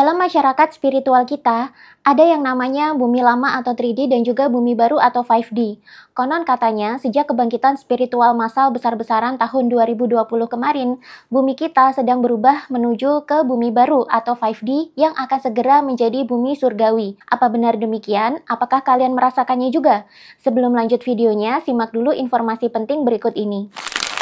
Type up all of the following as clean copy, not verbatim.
Dalam masyarakat spiritual kita, ada yang namanya bumi lama atau 3D dan juga bumi baru atau 5D. Konon katanya, sejak kebangkitan spiritual massal besar-besaran tahun 2020 kemarin, bumi kita sedang berubah menuju ke bumi baru atau 5D yang akan segera menjadi bumi surgawi. Apa benar demikian? Apakah kalian merasakannya juga? Sebelum lanjut videonya, simak dulu informasi penting berikut ini.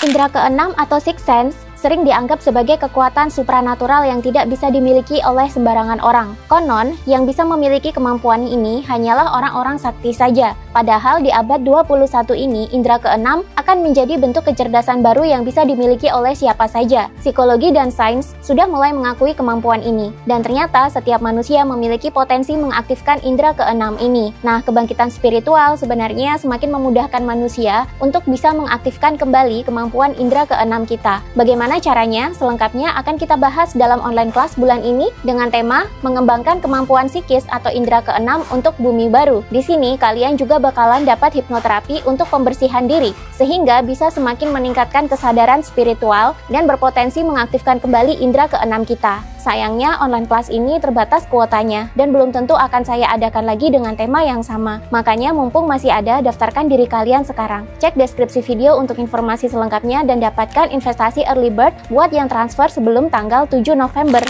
Indra keenam atau sixth sense sering dianggap sebagai kekuatan supranatural yang tidak bisa dimiliki oleh sembarangan orang. Konon, yang bisa memiliki kemampuan ini hanyalah orang-orang sakti saja. Padahal di abad 21 ini, indra keenam akan menjadi bentuk kecerdasan baru yang bisa dimiliki oleh siapa saja. Psikologi dan sains sudah mulai mengakui kemampuan ini. Dan ternyata setiap manusia memiliki potensi mengaktifkan indra keenam ini. Nah, kebangkitan spiritual sebenarnya semakin memudahkan manusia untuk bisa mengaktifkan kembali kemampuan indra keenam kita. Bagaimana caranya? Selengkapnya akan kita bahas dalam online kelas bulan ini dengan tema mengembangkan kemampuan psikis atau indra keenam untuk bumi baru. Di sini kalian juga bakalan dapat hipnoterapi untuk pembersihan diri sehingga bisa semakin meningkatkan kesadaran spiritual dan berpotensi mengaktifkan kembali indra keenam kita. Sayangnya online kelas ini terbatas kuotanya dan belum tentu akan saya adakan lagi dengan tema yang sama. Makanya mumpung masih ada, daftarkan diri kalian sekarang. Cek deskripsi video untuk informasi selengkapnya dan dapatkan investasi early bird buat yang transfer sebelum tanggal 7 November.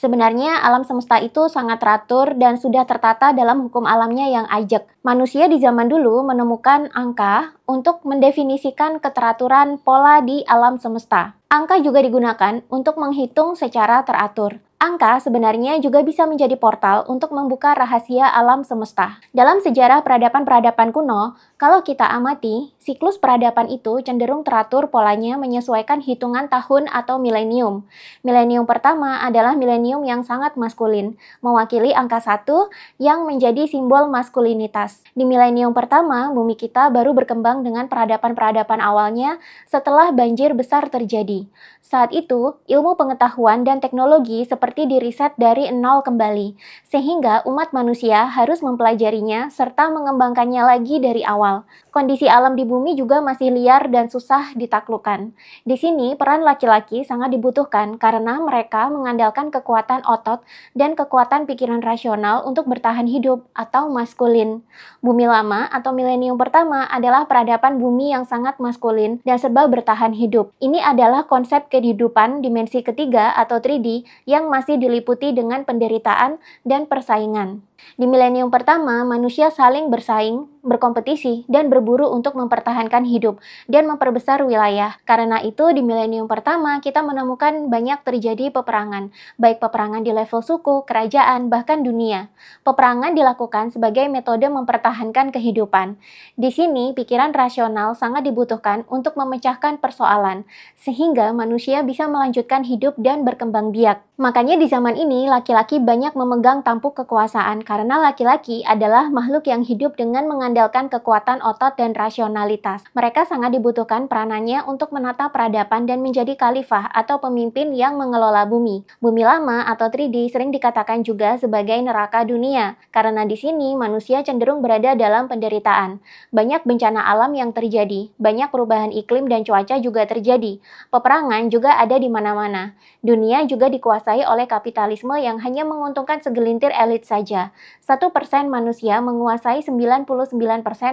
Sebenarnya alam semesta itu sangat teratur dan sudah tertata dalam hukum alamnya yang ajak. Manusia di zaman dulu menemukan angka untuk mendefinisikan keteraturan pola di alam semesta. Angka juga digunakan untuk menghitung secara teratur. Angka sebenarnya juga bisa menjadi portal untuk membuka rahasia alam semesta. Dalam sejarah peradaban-peradaban kuno, kalau kita amati, siklus peradaban itu cenderung teratur polanya menyesuaikan hitungan tahun atau milenium. Milenium pertama adalah milenium yang sangat maskulin, mewakili angka 1 yang menjadi simbol maskulinitas. Di milenium pertama, bumi kita baru berkembang dengan peradaban-peradaban awalnya setelah banjir besar terjadi. Saat itu, ilmu pengetahuan dan teknologi seperti diriset dari nol kembali, sehingga umat manusia harus mempelajarinya serta mengembangkannya lagi dari awal. Kondisi alam di bumi juga masih liar dan susah ditaklukkan. Di sini, peran laki-laki sangat dibutuhkan karena mereka mengandalkan kekuatan otot dan kekuatan pikiran rasional untuk bertahan hidup atau maskulin. Bumi lama atau milenium pertama adalah peradaban bumi yang sangat maskulin dan serba bertahan hidup. Ini adalah konsep kehidupan dimensi ketiga atau 3D yang masih diliputi dengan penderitaan dan persaingan. Di milenium pertama, manusia saling bersaing, berkompetisi, dan berburu untuk mempertahankan hidup dan memperbesar wilayah. Karena itu, di milenium pertama, kita menemukan banyak terjadi peperangan, baik peperangan di level suku, kerajaan, bahkan dunia. Peperangan dilakukan sebagai metode mempertahankan kehidupan. Di sini, pikiran rasional sangat dibutuhkan untuk memecahkan persoalan, sehingga manusia bisa melanjutkan hidup dan berkembang biak. Makanya di zaman ini, laki-laki banyak memegang tampuk kekuasaan karena laki-laki adalah makhluk yang hidup dengan mengandalkan kekuatan otot dan rasionalitas. Mereka sangat dibutuhkan peranannya untuk menata peradaban dan menjadi khalifah atau pemimpin yang mengelola bumi. Bumi lama atau 3D sering dikatakan juga sebagai neraka dunia, karena di sini manusia cenderung berada dalam penderitaan. Banyak bencana alam yang terjadi, banyak perubahan iklim dan cuaca juga terjadi. Peperangan juga ada di mana-mana. Dunia juga dikuasai oleh kapitalisme yang hanya menguntungkan segelintir elit saja. 1% manusia menguasai 99%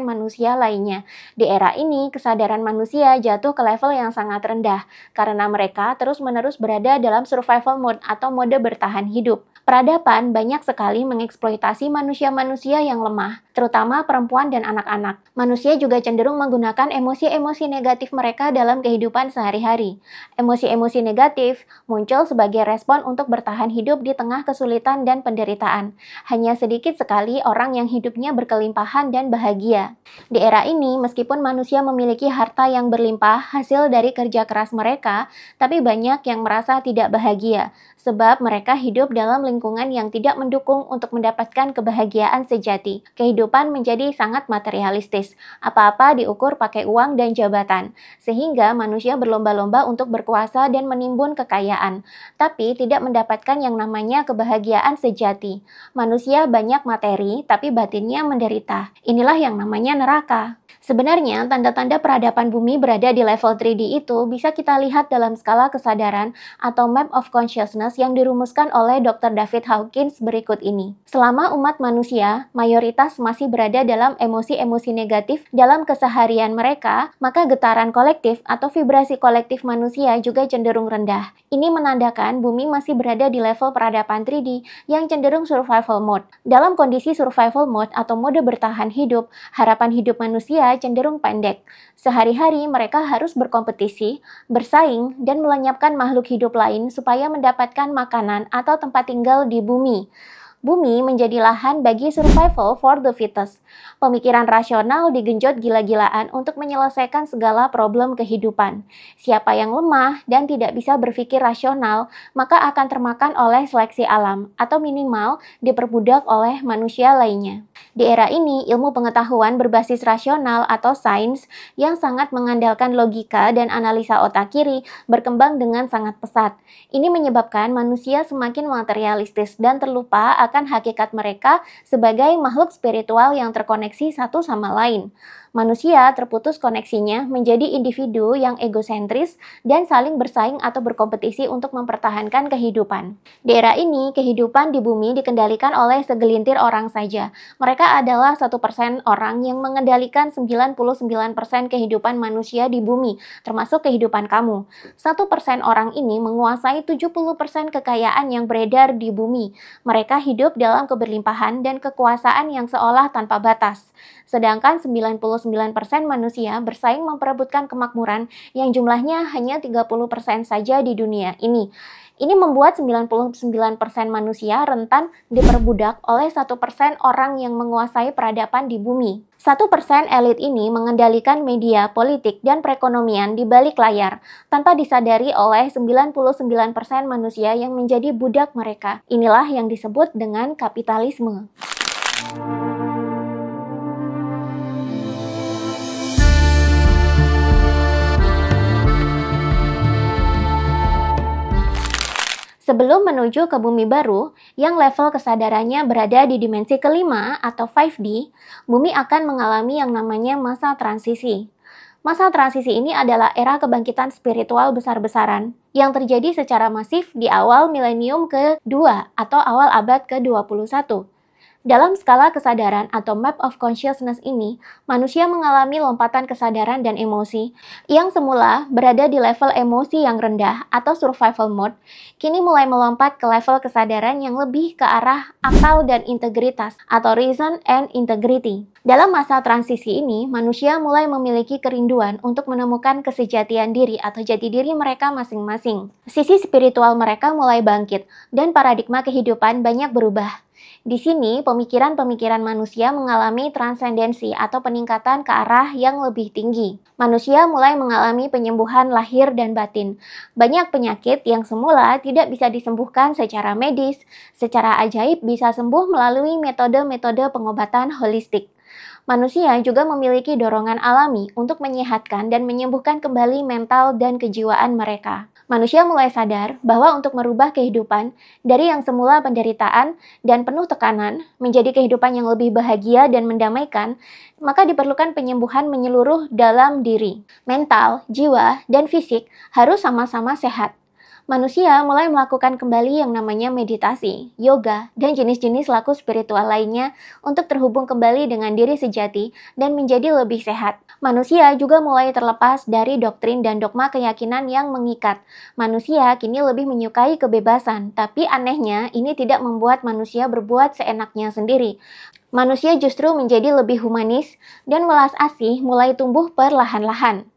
manusia lainnya. Di era ini, kesadaran manusia jatuh ke level yang sangat rendah, karena mereka terus-menerus berada dalam survival mode atau mode bertahan hidup. Peradaban banyak sekali mengeksploitasi manusia-manusia yang lemah, terutama perempuan dan anak-anak. Manusia juga cenderung menggunakan emosi-emosi negatif mereka dalam kehidupan sehari-hari. Emosi-emosi negatif muncul sebagai respon untuk bertahan hidup di tengah kesulitan dan penderitaan. Hanya sedikit sekali orang yang hidupnya berkelimpahan dan bahagia. Di era ini, meskipun manusia memiliki harta yang berlimpah hasil dari kerja keras mereka, tapi banyak yang merasa tidak bahagia, sebab mereka hidup dalam lingkungan yang tidak mendukung untuk mendapatkan kebahagiaan sejati. Kehidupan menjadi sangat materialistis, apa-apa diukur pakai uang dan jabatan, sehingga manusia berlomba-lomba untuk berkuasa dan menimbun kekayaan, tapi tidak mendapatkan yang namanya kebahagiaan sejati. Manusia banyak materi, tapi batinnya menderita. Inilah yang namanya neraka. Sebenarnya, tanda-tanda peradaban bumi berada di level 3D itu bisa kita lihat dalam skala kesadaran atau Map of Consciousness yang dirumuskan oleh Dr. David Hawkins berikut ini. Selama umat manusia, mayoritas masih berada dalam emosi-emosi negatif dalam keseharian mereka, maka getaran kolektif atau vibrasi kolektif manusia juga cenderung rendah. Ini menandakan bumi masih berada di level peradaban 3D yang cenderung survival mode. Dalam kondisi survival mode atau mode bertahan hidup, harapan hidup manusia cenderung pendek. Sehari-hari mereka harus berkompetisi, bersaing, dan melenyapkan makhluk hidup lain supaya mendapatkan makanan atau tempat tinggal di bumi. Bumi menjadi lahan bagi survival for the fittest. Pemikiran rasional digenjot gila-gilaan untuk menyelesaikan segala problem kehidupan. Siapa yang lemah dan tidak bisa berpikir rasional, maka akan termakan oleh seleksi alam, atau minimal diperbudak oleh manusia lainnya. Di era ini, ilmu pengetahuan berbasis rasional atau sains yang sangat mengandalkan logika dan analisa otak kiri berkembang dengan sangat pesat. Ini menyebabkan manusia semakin materialistis dan terlupa akan hakikat mereka sebagai makhluk spiritual yang terkoneksi satu sama lain. Manusia terputus koneksinya menjadi individu yang egosentris dan saling bersaing atau berkompetisi untuk mempertahankan kehidupan. Di era ini, kehidupan di bumi dikendalikan oleh segelintir orang saja. Mereka adalah 1% orang yang mengendalikan 99% kehidupan manusia di bumi, termasuk kehidupan kamu. 1% orang ini menguasai 70% kekayaan yang beredar di bumi. Mereka hidup dalam keberlimpahan dan kekuasaan yang seolah tanpa batas. Sedangkan 99% manusia bersaing memperebutkan kemakmuran yang jumlahnya hanya 30% saja di dunia ini. Ini membuat 99% manusia rentan diperbudak oleh 1% orang yang menguasai peradaban di bumi. 1% elit ini mengendalikan media, politik, dan perekonomian di balik layar, tanpa disadari oleh 99% manusia yang menjadi budak mereka. Inilah yang disebut dengan kapitalisme. Sebelum menuju ke bumi baru, yang level kesadarannya berada di dimensi kelima atau 5D, bumi akan mengalami yang namanya masa transisi. Masa transisi ini adalah era kebangkitan spiritual besar-besaran yang terjadi secara masif di awal milenium ke-2 atau awal abad ke-21. Dalam skala kesadaran atau Map of Consciousness ini, manusia mengalami lompatan kesadaran dan emosi yang semula berada di level emosi yang rendah atau survival mode, kini mulai melompat ke level kesadaran yang lebih ke arah akal dan integritas atau reason and integrity. Dalam masa transisi ini, manusia mulai memiliki kerinduan untuk menemukan kesejatian diri atau jati diri mereka masing-masing. Sisi spiritual mereka mulai bangkit dan paradigma kehidupan banyak berubah. Di sini, pemikiran-pemikiran manusia mengalami transendensi atau peningkatan ke arah yang lebih tinggi. Manusia mulai mengalami penyembuhan lahir dan batin. Banyak penyakit yang semula tidak bisa disembuhkan secara medis, secara ajaib bisa sembuh melalui metode-metode pengobatan holistik. Manusia juga memiliki dorongan alami untuk menyehatkan dan menyembuhkan kembali mental dan kejiwaan mereka. Manusia mulai sadar bahwa untuk merubah kehidupan dari yang semula penderitaan dan penuh tekanan menjadi kehidupan yang lebih bahagia dan mendamaikan, maka diperlukan penyembuhan menyeluruh dalam diri. Mental, jiwa, dan fisik harus sama-sama sehat. Manusia mulai melakukan kembali yang namanya meditasi, yoga, dan jenis-jenis laku spiritual lainnya untuk terhubung kembali dengan diri sejati dan menjadi lebih sehat. Manusia juga mulai terlepas dari doktrin dan dogma keyakinan yang mengikat. Manusia kini lebih menyukai kebebasan, tapi anehnya ini tidak membuat manusia berbuat seenaknya sendiri. Manusia justru menjadi lebih humanis dan welas asih mulai tumbuh perlahan-lahan.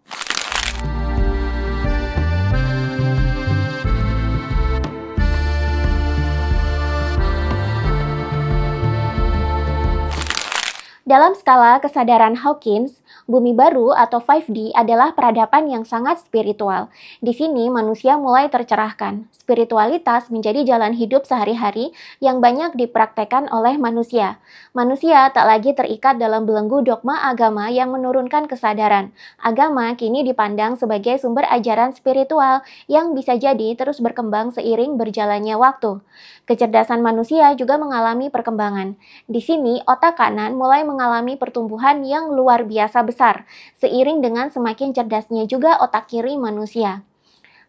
Dalam skala kesadaran Hawkins, bumi baru atau 5D adalah peradaban yang sangat spiritual. Di sini manusia mulai tercerahkan. Spiritualitas menjadi jalan hidup sehari-hari yang banyak dipraktekkan oleh manusia. Manusia tak lagi terikat dalam belenggu dogma agama yang menurunkan kesadaran. Agama kini dipandang sebagai sumber ajaran spiritual yang bisa jadi terus berkembang seiring berjalannya waktu. Kecerdasan manusia juga mengalami perkembangan. Di sini, otak kanan mulai mengalami pertumbuhan yang luar biasa besar. besar, seiring dengan semakin cerdasnya juga otak kiri manusia.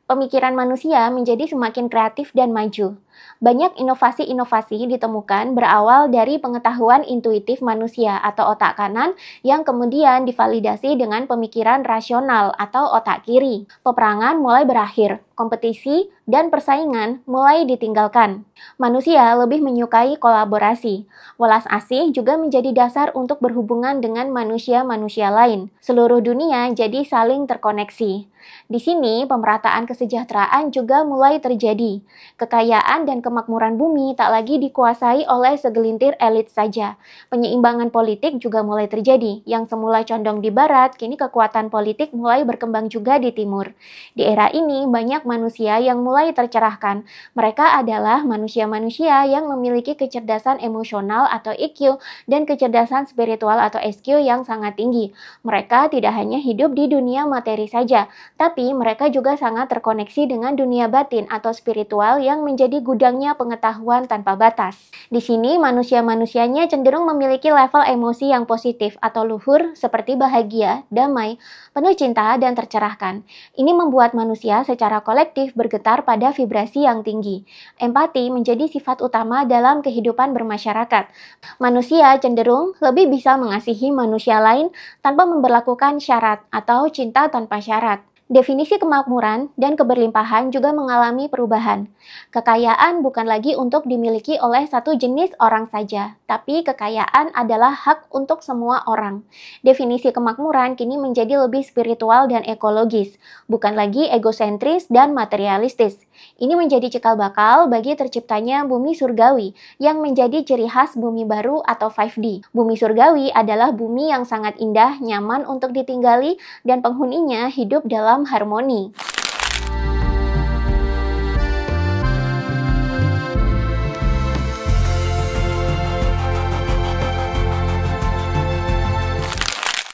Pemikiran manusia menjadi semakin kreatif dan maju. Banyak inovasi-inovasi ditemukan berawal dari pengetahuan intuitif manusia atau otak kanan yang kemudian divalidasi dengan pemikiran rasional atau otak kiri. Peperangan mulai berakhir, kompetisi dan persaingan mulai ditinggalkan. Manusia lebih menyukai kolaborasi. Welas asih juga menjadi dasar untuk berhubungan dengan manusia-manusia lain. Seluruh dunia jadi saling terkoneksi. Di sini, pemerataan kesejahteraan juga mulai terjadi. Kekayaan dan kemakmuran bumi tak lagi dikuasai oleh segelintir elit saja. Penyeimbangan politik juga mulai terjadi. Yang semula condong di barat, kini kekuatan politik mulai berkembang juga di timur. Di era ini, banyak manusia yang mulai tercerahkan. Mereka adalah manusia-manusia yang memiliki kecerdasan emosional atau EQ dan kecerdasan spiritual atau SQ yang sangat tinggi. Mereka tidak hanya hidup di dunia materi saja, tapi mereka juga sangat terkoneksi dengan dunia batin atau spiritual yang menjadi gudangnya pengetahuan tanpa batas. Di sini manusia-manusianya cenderung memiliki level emosi yang positif atau luhur seperti bahagia, damai, penuh cinta, dan tercerahkan. Ini membuat manusia secara kolektif bergetar pada vibrasi yang tinggi. Empati menjadi sifat utama dalam kehidupan bermasyarakat. Manusia cenderung lebih bisa mengasihi manusia lain tanpa memberlakukan syarat atau cinta tanpa syarat. Definisi kemakmuran dan keberlimpahan juga mengalami perubahan. Kekayaan bukan lagi untuk dimiliki oleh satu jenis orang saja, tapi kekayaan adalah hak untuk semua orang. Definisi kemakmuran kini menjadi lebih spiritual dan ekologis, bukan lagi egosentris dan materialistis. Ini menjadi cikal bakal bagi terciptanya bumi surgawi yang menjadi ciri khas bumi baru atau 5D. Bumi surgawi adalah bumi yang sangat indah, nyaman untuk ditinggali, dan penghuninya hidup dalam harmoni.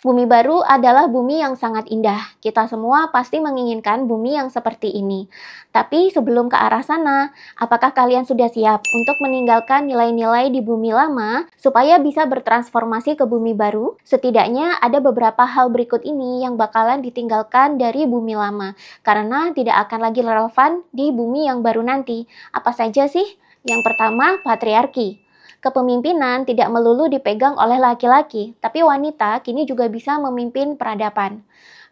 Bumi baru adalah bumi yang sangat indah. Kita semua pasti menginginkan bumi yang seperti ini. Tapi sebelum ke arah sana, apakah kalian sudah siap untuk meninggalkan nilai-nilai di bumi lama supaya bisa bertransformasi ke bumi baru? Setidaknya ada beberapa hal berikut ini yang bakalan ditinggalkan dari bumi lama karena tidak akan lagi relevan di bumi yang baru nanti. Apa saja sih? Yang pertama, patriarki. Kepemimpinan tidak melulu dipegang oleh laki-laki, tapi wanita kini juga bisa memimpin peradaban.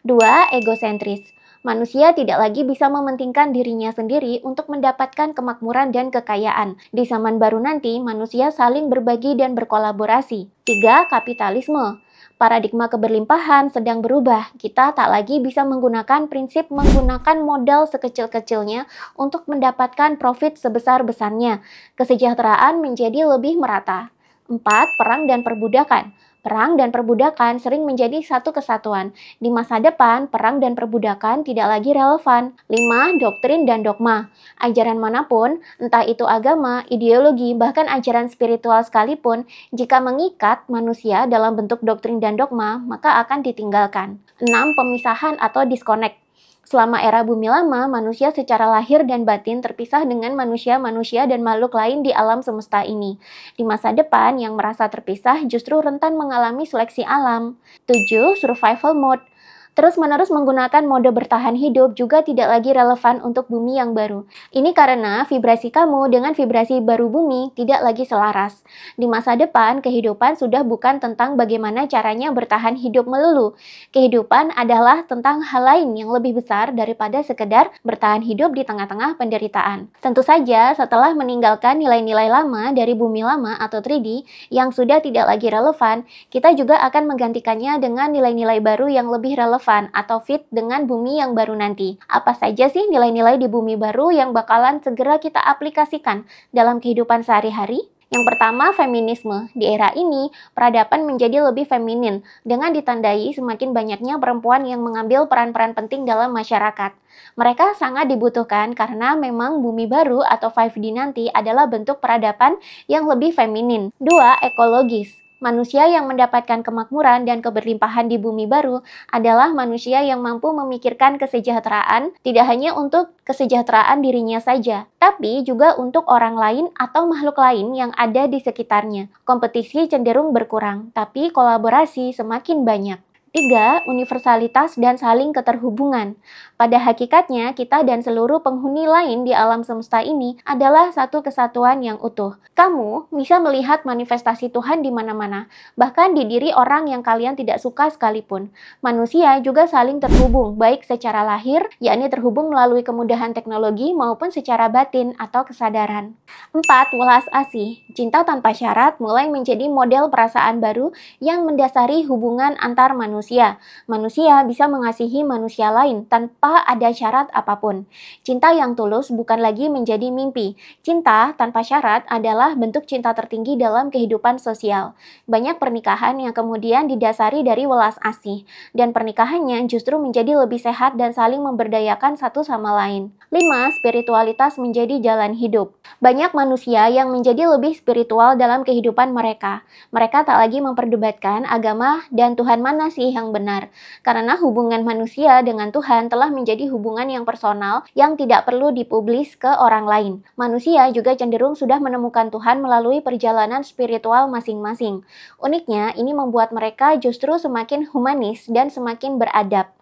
2. Egosentris. Manusia tidak lagi bisa mementingkan dirinya sendiri untuk mendapatkan kemakmuran dan kekayaan. Di zaman baru nanti, manusia saling berbagi dan berkolaborasi. 3. Kapitalisme. Paradigma keberlimpahan sedang berubah. Kita tak lagi bisa menggunakan prinsip menggunakan modal sekecil-kecilnya untuk mendapatkan profit sebesar-besarnya. Kesejahteraan menjadi lebih merata. 4. Perang dan perbudakan. Perang dan perbudakan sering menjadi satu kesatuan. Di masa depan, perang dan perbudakan tidak lagi relevan. 5. Doktrin dan dogma. Ajaran manapun, entah itu agama, ideologi, bahkan ajaran spiritual sekalipun, jika mengikat manusia dalam bentuk doktrin dan dogma, maka akan ditinggalkan. 6. Pemisahan atau disconnect. Selama era bumi lama, manusia secara lahir dan batin terpisah dengan manusia-manusia dan makhluk lain di alam semesta ini. Di masa depan, yang merasa terpisah justru rentan mengalami seleksi alam. 7. Survival mode. Terus-menerus menggunakan mode bertahan hidup juga tidak lagi relevan untuk bumi yang baru. Ini karena vibrasi kamu dengan vibrasi baru bumi tidak lagi selaras. Di masa depan, kehidupan sudah bukan tentang bagaimana caranya bertahan hidup melulu. Kehidupan adalah tentang hal lain yang lebih besar daripada sekedar bertahan hidup di tengah-tengah penderitaan. Tentu saja, setelah meninggalkan nilai-nilai lama dari bumi lama atau 3D yang sudah tidak lagi relevan, kita juga akan menggantikannya dengan nilai-nilai baru yang lebih relevan atau fit dengan bumi yang baru nanti. Apa saja sih nilai-nilai di bumi baru yang bakalan segera kita aplikasikan dalam kehidupan sehari-hari? Yang pertama, feminisme. Di era ini, peradaban menjadi lebih feminin dengan ditandai semakin banyaknya perempuan yang mengambil peran-peran penting dalam masyarakat. Mereka sangat dibutuhkan karena memang bumi baru atau 5D nanti adalah bentuk peradaban yang lebih feminin. 2. Ekologis. Manusia yang mendapatkan kemakmuran dan keberlimpahan di bumi baru adalah manusia yang mampu memikirkan kesejahteraan tidak hanya untuk kesejahteraan dirinya saja, tapi juga untuk orang lain atau makhluk lain yang ada di sekitarnya. Kompetisi cenderung berkurang, tapi kolaborasi semakin banyak. 3. Universalitas dan saling keterhubungan. Pada hakikatnya, kita dan seluruh penghuni lain di alam semesta ini adalah satu kesatuan yang utuh. Kamu bisa melihat manifestasi Tuhan di mana-mana, bahkan di diri orang yang kalian tidak suka sekalipun. Manusia juga saling terhubung, baik secara lahir, yakni terhubung melalui kemudahan teknologi, maupun secara batin atau kesadaran. 4. Welas asih. Cinta tanpa syarat mulai menjadi model perasaan baru yang mendasari hubungan antar manusia. Manusia bisa mengasihi manusia lain tanpa ada syarat apapun. Cinta yang tulus bukan lagi menjadi mimpi. Cinta tanpa syarat adalah bentuk cinta tertinggi dalam kehidupan sosial. Banyak pernikahan yang kemudian didasari dari welas asih, dan pernikahannya justru menjadi lebih sehat dan saling memberdayakan satu sama lain. 5. Spiritualitas menjadi jalan hidup. Banyak manusia yang menjadi lebih spiritual dalam kehidupan mereka. Mereka tak lagi memperdebatkan agama dan Tuhan mana sih yang benar. Karena hubungan manusia dengan Tuhan telah menjadi hubungan yang personal yang tidak perlu dipublis ke orang lain. Manusia juga cenderung sudah menemukan Tuhan melalui perjalanan spiritual masing-masing. Uniknya, ini membuat mereka justru semakin humanis dan semakin beradab.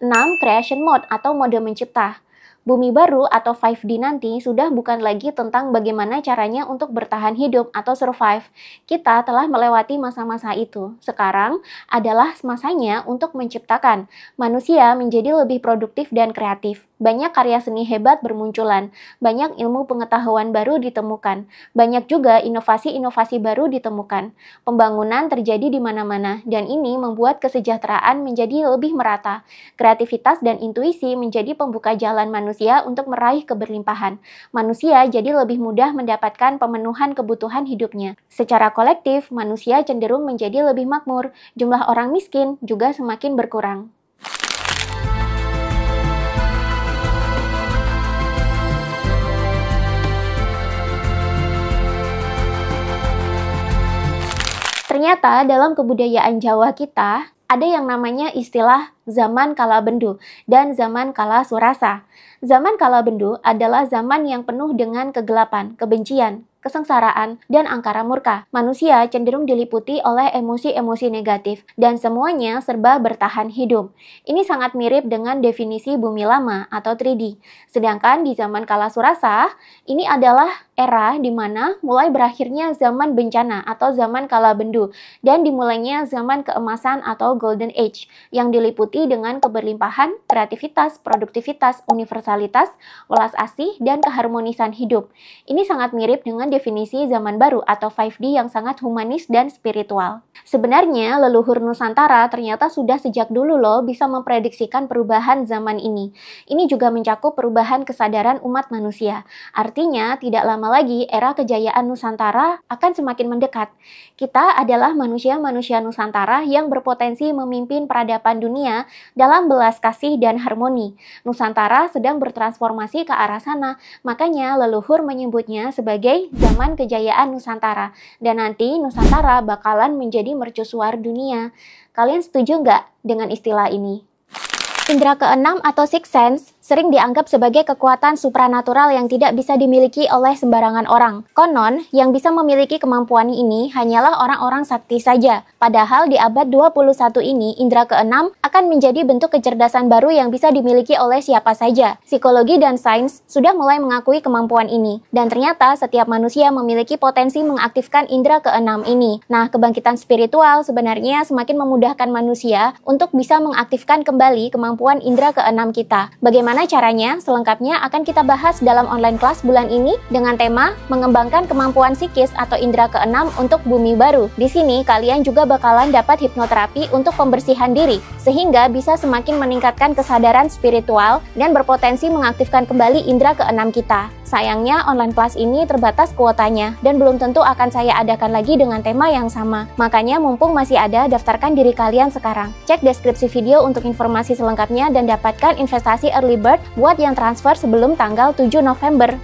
6. Creation mode atau mode mencipta. Bumi baru atau 5D nanti sudah bukan lagi tentang bagaimana caranya untuk bertahan hidup atau survive. Kita telah melewati masa-masa itu. Sekarang adalah masanya untuk menciptakan. Manusia menjadi lebih produktif dan kreatif. Banyak karya seni hebat bermunculan. Banyak ilmu pengetahuan baru ditemukan. Banyak juga inovasi-inovasi baru ditemukan. Pembangunan terjadi di mana-mana, dan ini membuat kesejahteraan menjadi lebih merata. Kreativitas dan intuisi menjadi pembuka jalan manusia untuk meraih keberlimpahan. Manusia jadi lebih mudah mendapatkan pemenuhan kebutuhan hidupnya. Secara kolektif, manusia cenderung menjadi lebih makmur. Jumlah orang miskin juga semakin berkurang. Ternyata dalam kebudayaan Jawa kita, ada yang namanya istilah zaman kala bendu dan zaman kala surasa. Zaman kala bendu adalah zaman yang penuh dengan kegelapan, kebencian, kesengsaraan, dan angkara murka. Manusia cenderung diliputi oleh emosi-emosi negatif, dan semuanya serba bertahan hidup. Ini sangat mirip dengan definisi bumi lama atau 3D. Sedangkan di zaman kala surasa, ini adalah era di mana mulai berakhirnya zaman bencana atau zaman kala bendu, dan dimulainya zaman keemasan atau golden age, yang diliputi dengan keberlimpahan, kreativitas, produktivitas, universalitas, welas asih, dan keharmonisan hidup. Ini sangat mirip dengan definisi zaman baru atau 5D yang sangat humanis dan spiritual. Sebenarnya, leluhur Nusantara ternyata sudah sejak dulu loh bisa memprediksikan perubahan zaman ini. Ini juga mencakup perubahan kesadaran umat manusia. Artinya, tidak lama lagi era kejayaan Nusantara akan semakin mendekat. Kita adalah manusia-manusia Nusantara yang berpotensi memimpin peradaban dunia dalam belas kasih dan harmoni. Nusantara sedang bertransformasi ke arah sana, makanya leluhur menyebutnya sebagai zaman kejayaan Nusantara. Dan nanti Nusantara bakalan menjadi mercusuar dunia. Kalian setuju nggak dengan istilah ini? Indra keenam atau sixth sense sering dianggap sebagai kekuatan supranatural yang tidak bisa dimiliki oleh sembarangan orang. Konon, yang bisa memiliki kemampuan ini hanyalah orang-orang sakti saja. Padahal di abad 21 ini, indra keenam akan menjadi bentuk kecerdasan baru yang bisa dimiliki oleh siapa saja. Psikologi dan sains sudah mulai mengakui kemampuan ini. Dan ternyata setiap manusia memiliki potensi mengaktifkan indra keenam ini. Nah, kebangkitan spiritual sebenarnya semakin memudahkan manusia untuk bisa mengaktifkan kembali kemampuan indra keenam kita. Bagaimana caranya? Selengkapnya akan kita bahas dalam online kelas bulan ini dengan tema mengembangkan kemampuan psikis atau indra keenam untuk bumi baru. Di sini kalian juga bakalan dapat hipnoterapi untuk pembersihan diri sehingga bisa semakin meningkatkan kesadaran spiritual dan berpotensi mengaktifkan kembali indra keenam kita. Sayangnya online kelas ini terbatas kuotanya dan belum tentu akan saya adakan lagi dengan tema yang sama. Makanya mumpung masih ada, daftarkan diri kalian sekarang. Cek deskripsi video untuk informasi selengkapnya dan dapatkan investasi early bird buat yang transfer sebelum tanggal 7 November.